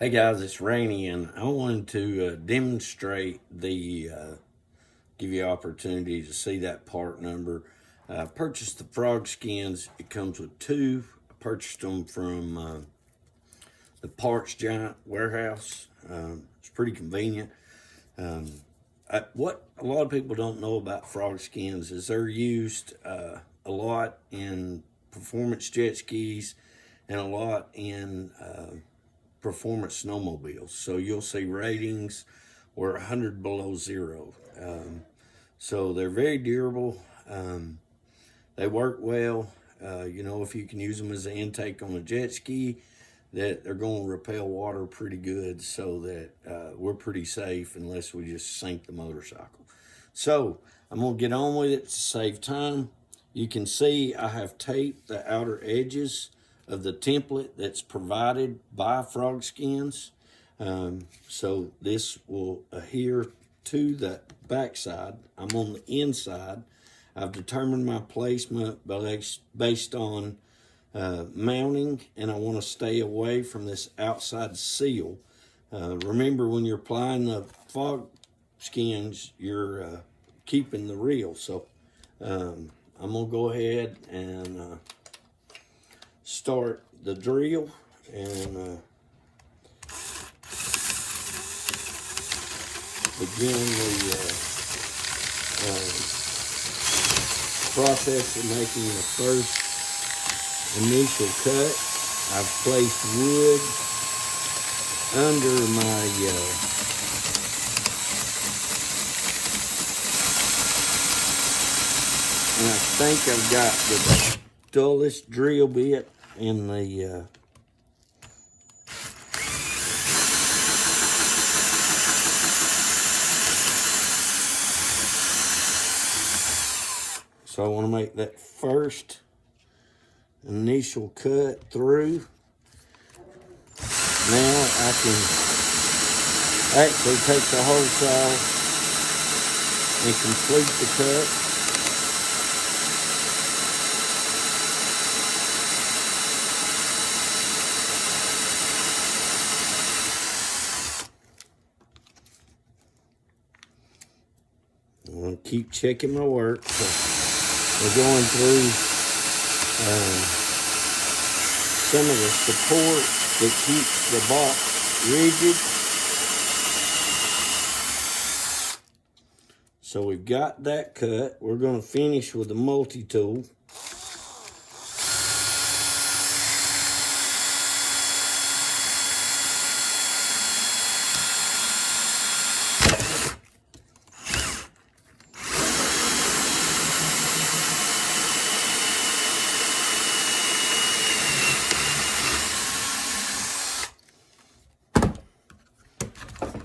Hey guys, it's Rainy, and I wanted to demonstrate give you opportunity to see that part number. I purchased the FrogZshins. It comes with two. I purchased them from the PartsGiant warehouse. It's pretty convenient. What a lot of people don't know about FrogZshins is they're used a lot in performance jet skis and a lot in performance snowmobiles. So you'll see ratings were 100 below zero. So they're very durable. They work well. If you can use them as an intake on a jet ski, that they're going to repel water pretty good, so that we're pretty safe unless we just sink the motorcycle. So I'm going to get on with it to save time. You can see I have taped the outer edges of the template that's provided by FrogZshins. So this will adhere to the backside. I'm on the inside. I've determined my placement based on mounting, and I want to stay away from this outside seal. Remember, when you're applying the FrogZshins, you're keeping the reel. So I'm gonna go ahead and start the drill and begin the process of making the first initial cut. I've placed wood under my and I think I've got the dullest drill bit in the so I want to make that first initial cut through. Now I can actually take the hole saw and complete the cut. I'm going to keep checking my work. So we're going through some of the support that keeps the box rigid. So we've got that cut. We're going to finish with the multi-tool.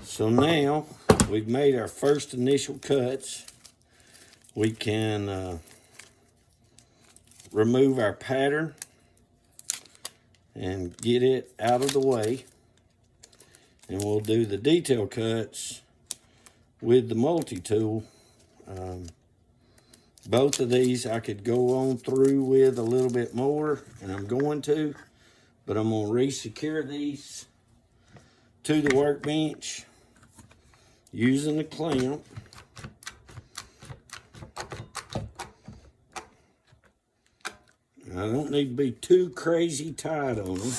So now we've made our first initial cuts. We can remove our pattern and get it out of the way. And we'll do the detail cuts with the multi-tool. Both of these I could go on through with a little bit more, and I'm going to, but I'm going to re-secure these to the workbench using a clamp. I don't need to be too crazy tight on them.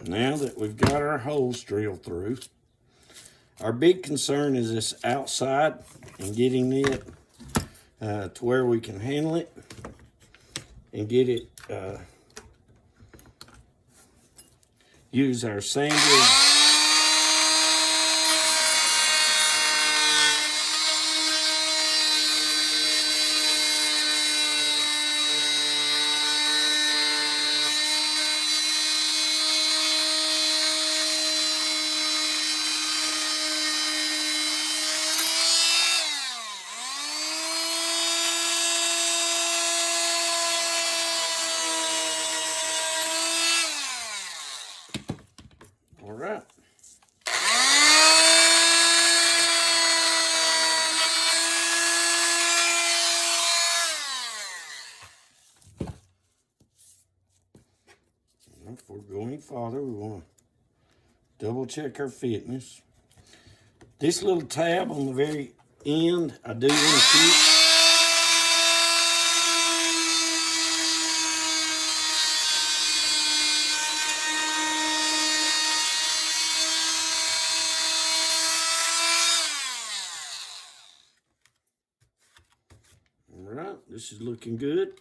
Now that we've got our holes drilled through, our big concern is this outside and getting it to where we can handle it and get it, use our sander All right. Before we go any farther, we want to double check our fitness. This little tab on the very end, I do want to keep. All right, this is looking good.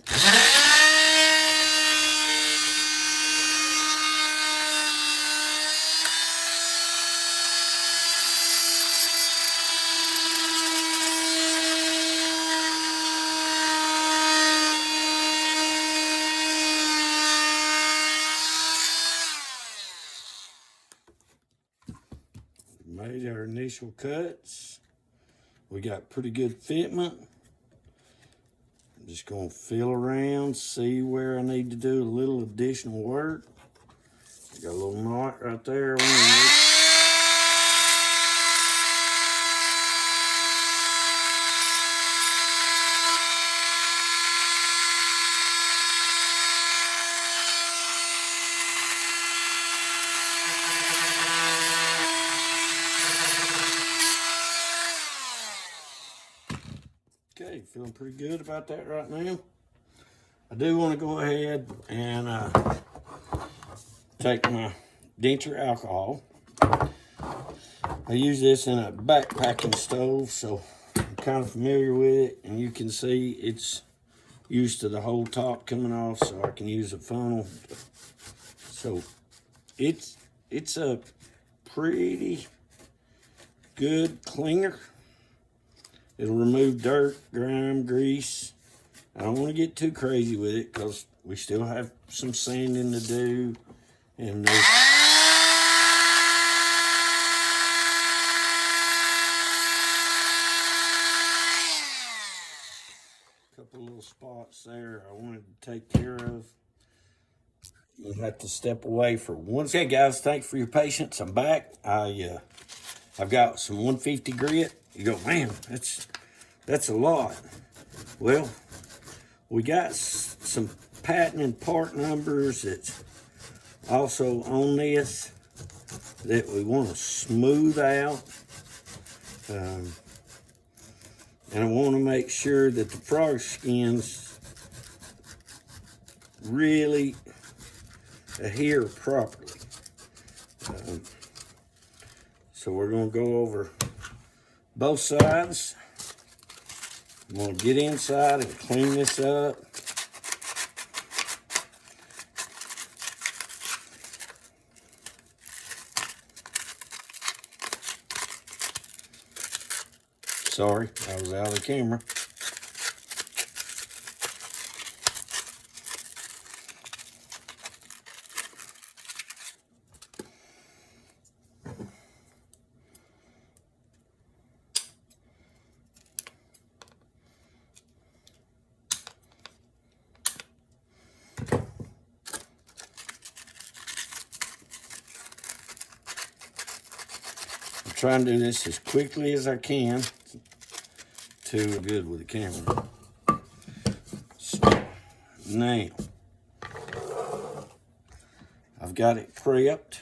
Made our initial cuts. We got pretty good fitment. I'm just going to feel around, see where I need to do a little additional work. Got a little knot right there. Okay, feeling pretty good about that right now. I do want to go ahead and take my denture alcohol. I use this in a backpacking stove, so I'm kind of familiar with it, and you can see it's used to the whole top coming off, so I can use a funnel. So it's a pretty good cleaner. It'll remove dirt, grime, grease. I don't want to get too crazy with it because we still have some sanding to do. And there's a couple little spots there I wanted to take care of. You'll have to step away for one second, guys. Thanks for your patience. I'm back. I've got some 150 grit. You go, man, that's a lot. Well, we got some patent and part numbers that's also on this that we want to smooth out. And I want to make sure that the frog skins really adhere properly. So we're going to go over both sides. I'm going to get inside and clean this up. Sorry, I was out of the camera. Trying to do this as quickly as I can. Too good with the camera. So, now, I've got it prepped.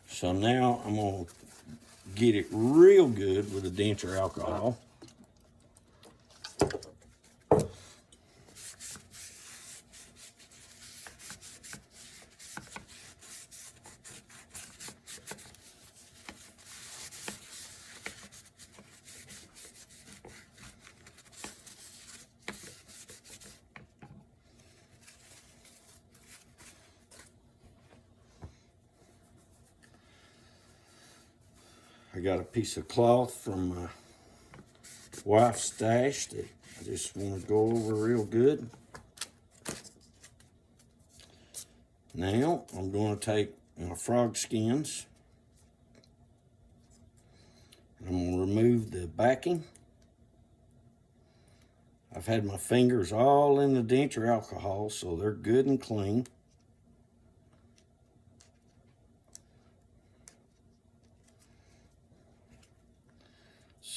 So now I'm going to get it real good with the denture alcohol. I got a piece of cloth from my wife's stash that I just want to go over real good. Now I'm going to take my frog skins. I'm going to remove the backing. I've had my fingers all in the denture alcohol, so they're good and clean.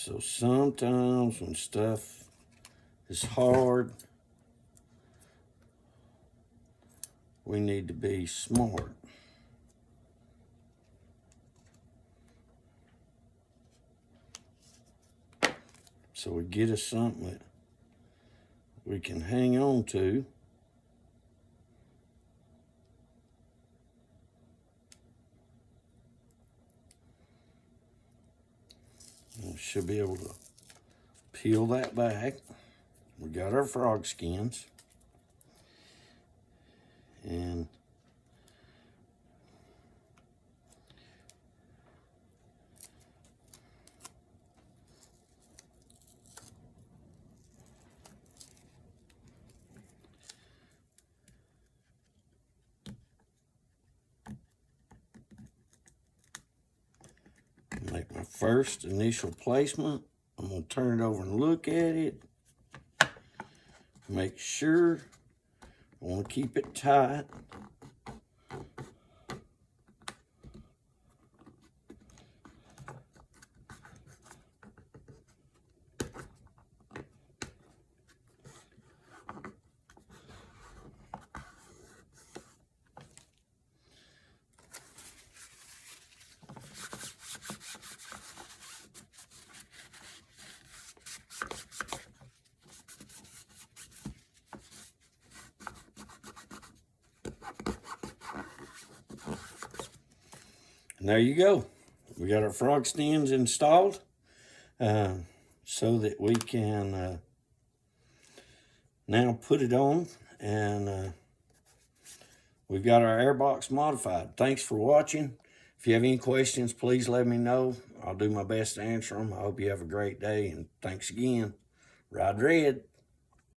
So sometimes when stuff is hard, we need to be smart. So we get us something that we can hang on to. We should be able to peel that back. We got our frog skins. And make my first initial placement. I'm going to turn it over and look at it. Make sure. I want to keep it tight. And there you go. We got our frog stems installed so that we can now put it on, and we've got our airbox modified. Thanks for watching. If you have any questions, please let me know. I'll do my best to answer them. I hope you have a great day, and thanks again. Ride Red.